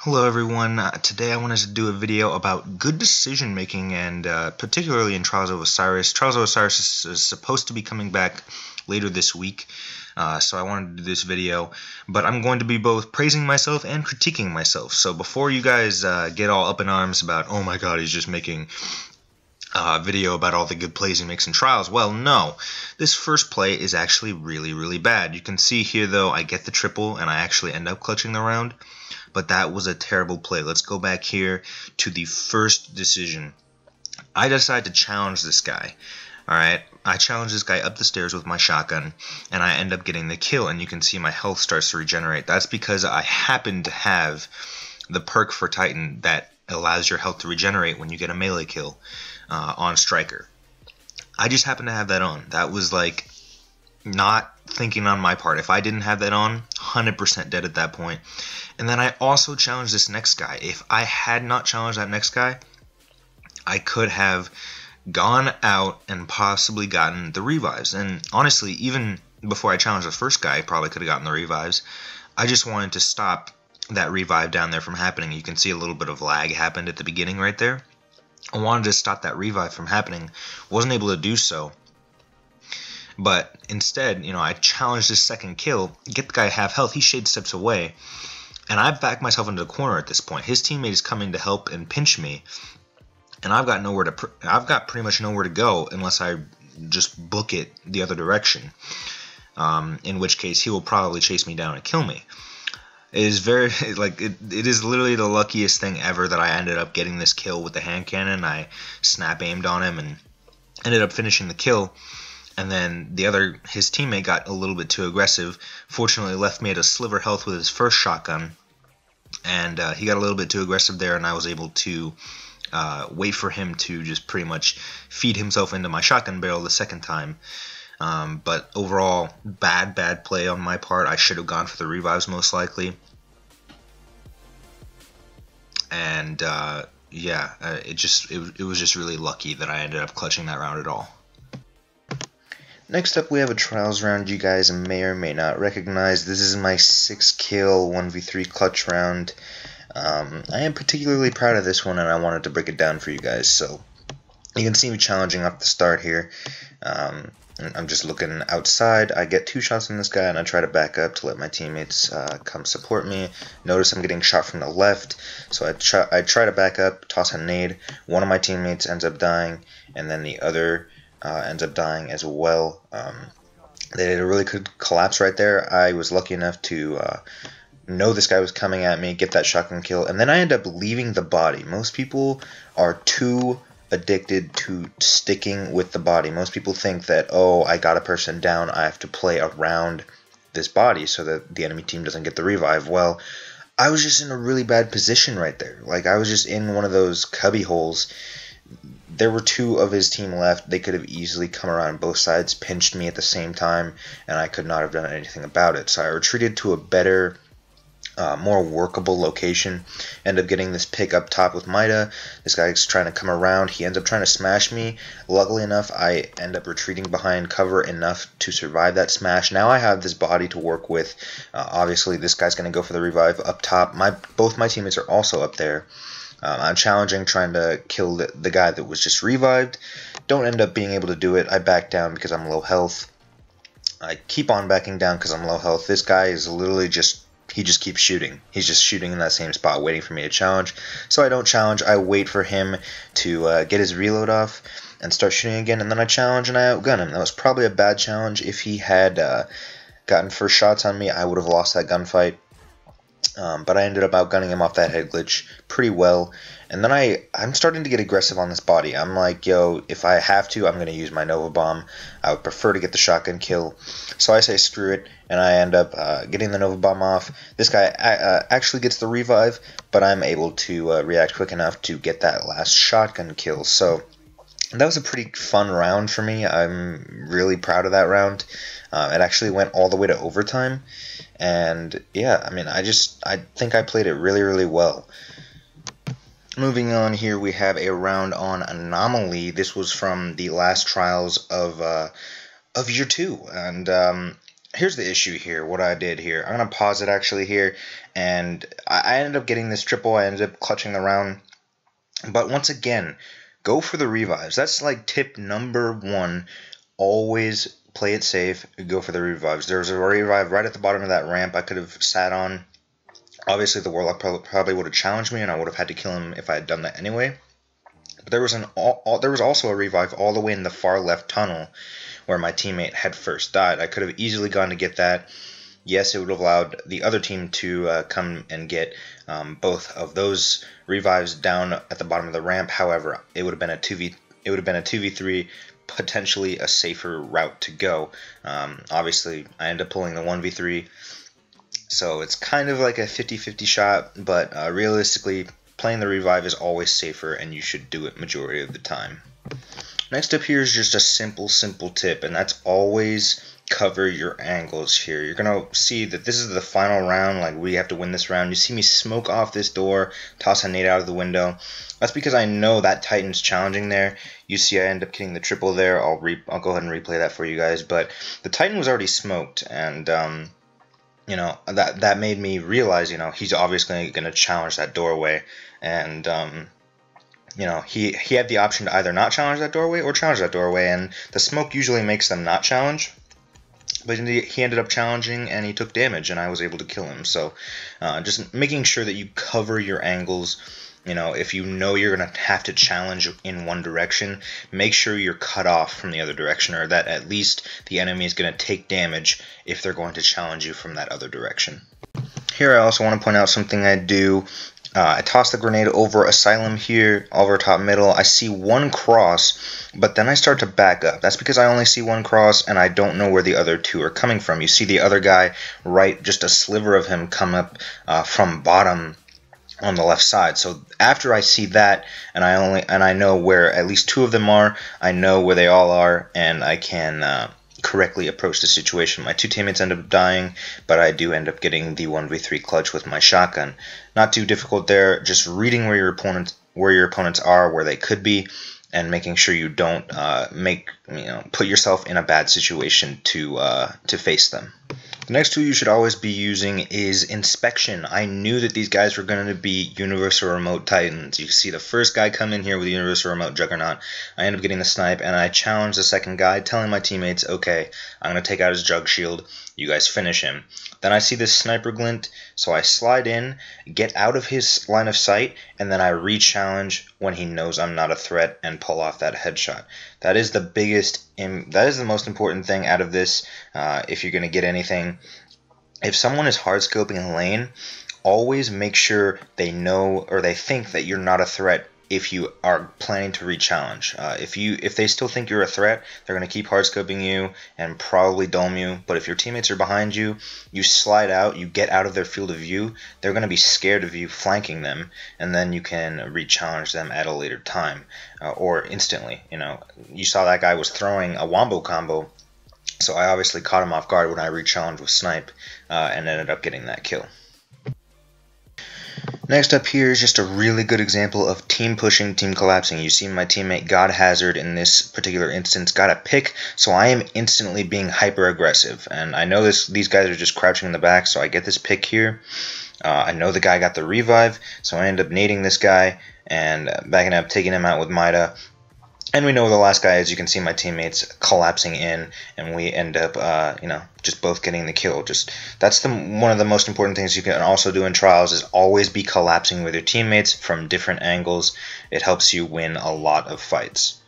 Hello everyone, today I wanted to do a video about good decision making and particularly in Trials of Osiris. Trials of Osiris is supposed to be coming back later this week, so I wanted to do this video, but I'm going to be both praising myself and critiquing myself. So before you guys get all up in arms about, oh my god, he's just making a video about all the good plays he makes in Trials, well no, this first play is actually really bad. You can see here though I get the triple and I actually end up clutching the round. But that was a terrible play. Let's go back here to the first decision. I decide to challenge this guy. Alright, I challenge this guy up the stairs with my shotgun, and I end up getting the kill, and you can see my health starts to regenerate. That's because I happen to have the perk for Titan that allows your health to regenerate when you get a melee kill on Striker. I just happen to have that on. That was like not thinking on my part. If I didn't have that on, 100% dead at that point. And then I also challenged this next guy. If I had not challenged that next guy, I could have gone out and possibly gotten the revives. And honestly, even before I challenged the first guy, I probably could have gotten the revives. I just wanted to stop that revive down there from happening. You can see a little bit of lag happened at the beginning right there. I wanted to stop that revive from happening. Wasn't able to do so. But instead, I challenged this second kill, get the guy half health, he shade steps away, and I back myself into the corner at this point. His teammate is coming to help and pinch me, and I've got pretty much nowhere to go unless I just book it the other direction. In which case he will probably chase me down and kill me. It is very it is literally the luckiest thing ever that I ended up getting this kill with the hand cannon. I snap aimed on him and ended up finishing the kill. And then his teammate got a little bit too aggressive. Fortunately, left me at a sliver health with his first shotgun, and he got a little bit too aggressive there, and I was able to wait for him to just pretty much feed himself into my shotgun barrel the second time. But overall, bad play on my part. I should have gone for the revives most likely. And yeah, it was just really lucky that I ended up clutching that round at all. Next up, we have a Trials round you guys may or may not recognize. This is my 6-kill 1v3 clutch round. I am particularly proud of this one, and I wanted to break it down for you guys. So you can see me challenging off the start here. I'm just looking outside. I get 2 shots on this guy, and I try to back up to let my teammates come support me. Notice I'm getting shot from the left, so I try to back up, toss a nade. One of my teammates ends up dying, and then the other ends up dying as well. They did a really good collapse right there. I was lucky enough to know this guy was coming at me, get that shotgun kill, and then I end up leaving the body. Most people are too addicted to sticking with the body. Most people think that, oh, I got a person down, I have to play around this body so that the enemy team doesn't get the revive. Well, I was just in a really bad position right there. Like, I was just in one of those cubby holes. There were 2 of his team left. They could have easily come around both sides, pinched me at the same time, and I could not have done anything about it. So I retreated to a better, more workable location. End up getting this pick up top with Mida. This guy's trying to come around. He ends up trying to smash me. Luckily enough, I end up retreating behind cover enough to survive that smash. Now I have this body to work with. Obviously, this guy's going to go for the revive up top. Both my teammates are also up there. I'm challenging, trying to kill the guy that was just revived. Don't end up being able to do it. I back down because I'm low health. I keep on backing down because I'm low health. This guy is literally he just keeps shooting. He's just shooting in that same spot, waiting for me to challenge. So I don't challenge. I wait for him to get his reload off and start shooting again, and then I challenge and I outgun him. That was probably a bad challenge. If he had gotten first shots on me, I would have lost that gunfight. But I ended up outgunning him off that head glitch pretty well. And then I'm starting to get aggressive on this body. I'm like, yo, if I have to, I'm going to use my Nova Bomb. I would prefer to get the shotgun kill. So I say screw it, and I end up getting the Nova Bomb off. This guy actually gets the revive, but I'm able to react quick enough to get that last shotgun kill. So that was a pretty fun round for me. I'm really proud of that round. It actually went all the way to overtime. And yeah, I mean, I think I played it really well. Moving on here, we have a round on Anomaly. This was from the last Trials of Year 2, and here's the issue here, what I did here. I'm going to pause it actually here, and I ended up getting this triple. I ended up clutching the round. But once again, go for the revives. That's like tip number 1. Always play it safe. Go for the revives. There was a revive right at the bottom of that ramp I could have sat on. Obviously, the Warlock probably would have challenged me, and I would have had to kill him if I had done that anyway. But there was also a revive all the way in the far left tunnel where my teammate had first died. I could have easily gone to get that. Yes, it would have allowed the other team to come and get both of those revives down at the bottom of the ramp. However, it would have been a 2v3, potentially a safer route to go. Obviously, I ended up pulling the 1v3, so it's kind of like a 50-50 shot. But realistically, playing the revive is always safer, and you should do it majority of the time. Next up here is just a simple tip, and that's always cover your angles here. You're gonna see that this is the final round. Like, we have to win this round. You see me smoke off this door, toss a nade out of the window. That's because I know that Titan's challenging there. You see I end up getting the triple there. I'll go ahead and replay that for you guys. But the Titan was already smoked, and you know, that made me realize, you know, he's obviously gonna challenge that doorway, and you know, he had the option to either not challenge that doorway or challenge that doorway, and the smoke usually makes them not challenge. But he ended up challenging, and he took damage, and I was able to kill him. So just making sure that you cover your angles. You know, if you know you're going to have to challenge in one direction, make sure you're cut off from the other direction, or that at least the enemy is going to take damage if they're going to challenge you from that other direction. Here I also want to point out something I do. I toss the grenade over Asylum here, over top middle. I see one cross, but then I start to back up. That's because I only see one cross, and I don't know where the other two are coming from. You see the other guy, right, just a sliver of him come up from bottom on the left side. So after I see that, and I know where at least 2 of them are, I know where they all are, and I can correctly approach the situation. My 2 teammates end up dying, but I do end up getting the 1v3 clutch with my shotgun. Not too difficult there, just reading where your opponents are, where they could be, and making sure you don't put yourself in a bad situation to face them. The next tool you should always be using is Inspection. I knew that these guys were going to be Universal Remote Titans. You see the first guy come in here with the Universal Remote Juggernaut. I end up getting the snipe, and I challenge the second guy, telling my teammates, okay, I'm going to take out his Jug Shield. You guys finish him. Then I see this sniper glint, so I slide in, get out of his line of sight, and then I re-challenge when he knows I'm not a threat and pull off that headshot. That is the most important thing out of this. If you're going to get anything, if someone is hard scoping in lane, always make sure they know or they think that you're not a threat if you are planning to re-challenge. If they still think you're a threat, they're going to keep hard scoping you and probably dome you. But if your teammates are behind you, you slide out, you get out of their field of view, they're going to be scared of you flanking them, and then you can re-challenge them at a later time or instantly. You know, you saw that guy was throwing a wombo combo, so I obviously caught him off guard when I re-challenged with snipe and ended up getting that kill. Next up here is just a really good example of team pushing, team collapsing. You see my teammate God Hazard in this particular instance got a pick, so I am instantly being hyper aggressive. And I know these guys are just crouching in the back, so I get this pick here. I know the guy got the revive, so I end up nading this guy and backing up, taking him out with Mida. And we know the last guy, as you can see, my teammates collapsing in, and we end up, just both getting the kill. That's one of the most important things you can also do in Trials is always be collapsing with your teammates from different angles. It helps you win a lot of fights.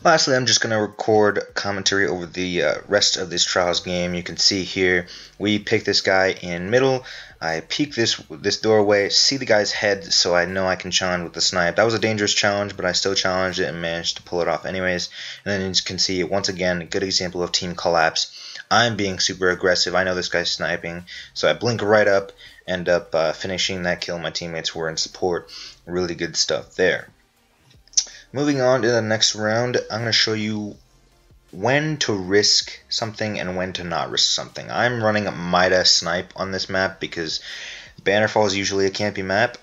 Lastly, I'm just going to record commentary over the rest of this Trials game. You can see here, we pick this guy in middle. I peek this doorway, see the guy's head, so I know I can challenge with the snipe. That was a dangerous challenge, but I still challenged it and managed to pull it off anyways. And then you can see, once again, a good example of team collapse. I'm being super aggressive. I know this guy's sniping, so I blink right up, end up finishing that kill. My teammates were in support. Really good stuff there. Moving on to the next round, I'm going to show you when to risk something and when to not risk something. I'm running a Mida snipe on this map because Bannerfall is usually a campy map.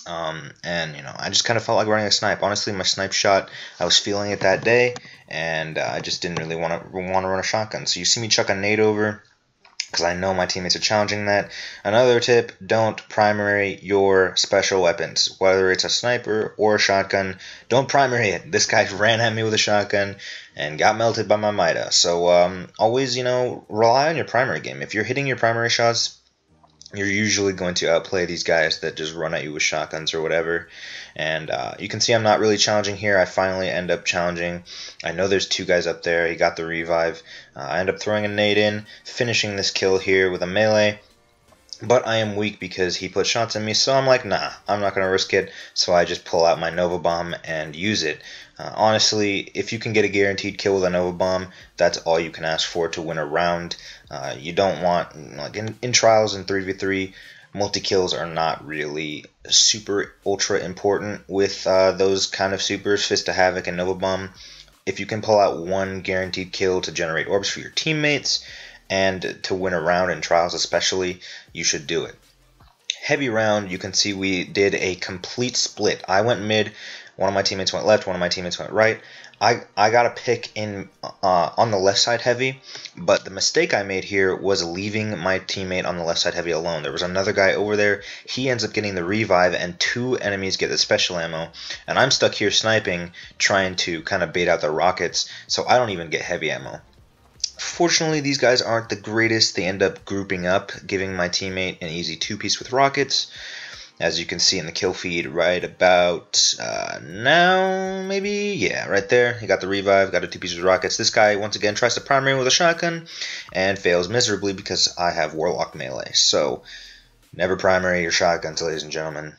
And, you know, I just kind of felt like running a snipe. Honestly, my snipe shot, I was feeling it that day, and I just didn't really want to run a shotgun. So you see me chuck a nade over, because I know my teammates are challenging that. Another tip, don't primary your special weapons. Whether it's a sniper or a shotgun, don't primary it. This guy ran at me with a shotgun and got melted by my Mida. So always, you know, rely on your primary game. If you're hitting your primary shots, you're usually going to outplay these guys that just run at you with shotguns or whatever. And you can see I'm not really challenging here. I finally end up challenging. I know there's two guys up there. He got the revive. I end up throwing a nade in, finishing this kill here with a melee. But I am weak because he put shots at me, so I'm like, nah, I'm not going to risk it. So I just pull out my Nova Bomb and use it. Honestly, if you can get a guaranteed kill with a Nova Bomb, that's all you can ask for to win a round. You don't want, like in Trials and 3v3, multi-kills are not really super ultra important with those kind of supers, Fist of Havoc and Nova Bomb. If you can pull out one guaranteed kill to generate orbs for your teammates, and to win a round in Trials especially, you should do it. Heavy round, you can see we did a complete split. I went mid, one of my teammates went left, one of my teammates went right. I got a pick in on the left side heavy, but the mistake I made here was leaving my teammate on the left side heavy alone. There was another guy over there. He ends up getting the revive, and two enemies get the special ammo, and I'm stuck here sniping, trying to kind of bait out the rockets, so I don't even get heavy ammo. Fortunately, these guys aren't the greatest. They end up grouping up, giving my teammate an easy two-piece with rockets. As you can see in the kill feed right about now, maybe? Yeah, right there. He got the revive, got a two-piece with rockets. This guy, once again, tries to primary with a shotgun and fails miserably because I have Warlock melee. So, never primary your shotguns, ladies and gentlemen.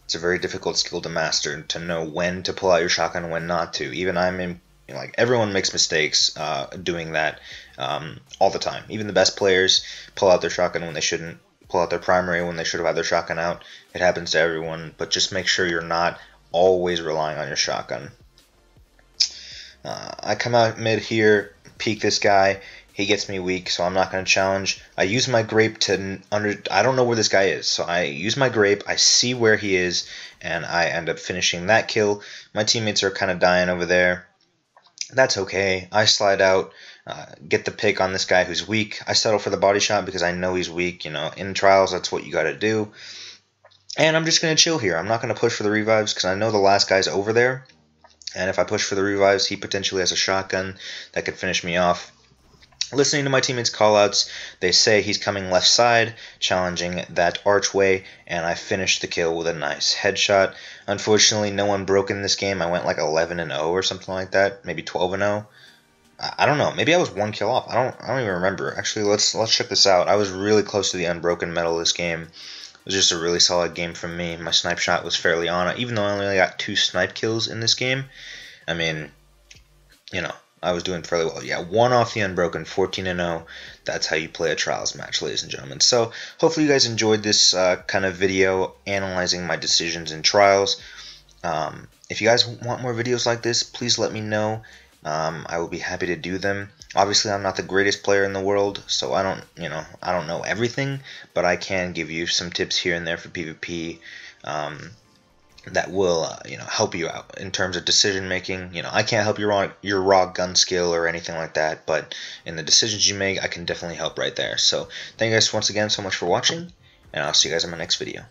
It's a very difficult skill to master, to know when to pull out your shotgun and when not to. Even I'm in, you know, like, everyone makes mistakes doing that all the time. Even the best players pull out their shotgun when they shouldn't, pull out their primary when they should have had their shotgun out. It happens to everyone, but just make sure you're not always relying on your shotgun. I come out mid here, peek this guy. He gets me weak, so I'm not going to challenge. I use my grape to I don't know where this guy is, so I use my grape. I see where he is, and I end up finishing that kill. My teammates are kind of dying over there. That's okay. I slide out, get the pick on this guy who's weak. I settle for the body shot because I know he's weak. You know, in Trials, that's what you got to do. And I'm just going to chill here. I'm not going to push for the revives because I know the last guy's over there. And if I push for the revives, he potentially has a shotgun that could finish me off. Listening to my teammates' callouts, they say he's coming left side, challenging that archway, and I finished the kill with a nice headshot. Unfortunately, no one broke in this game. I went like 11-0 or something like that, maybe 12-0. I don't know. Maybe I was one kill off. I don't even remember. Actually, let's check this out. I was really close to the unbroken medal this game. It was just a really solid game from me. My snipe shot was fairly on it, even though I only got 2 snipe kills in this game. I mean, you know, I was doing fairly well. Yeah, 1 off the unbroken, 14-0. That's how you play a Trials match, ladies and gentlemen. So, hopefully you guys enjoyed this kind of video analyzing my decisions in Trials. If you guys want more videos like this, please let me know. I will be happy to do them. Obviously, I'm not the greatest player in the world, so I don't know everything, but I can give you some tips here and there for PvP. That will help you out in terms of decision making. I can't help your raw gun skill or anything like that, but in the decisions you make, I can definitely help right there. So thank you guys once again so much for watching, and I'll see you guys in my next video.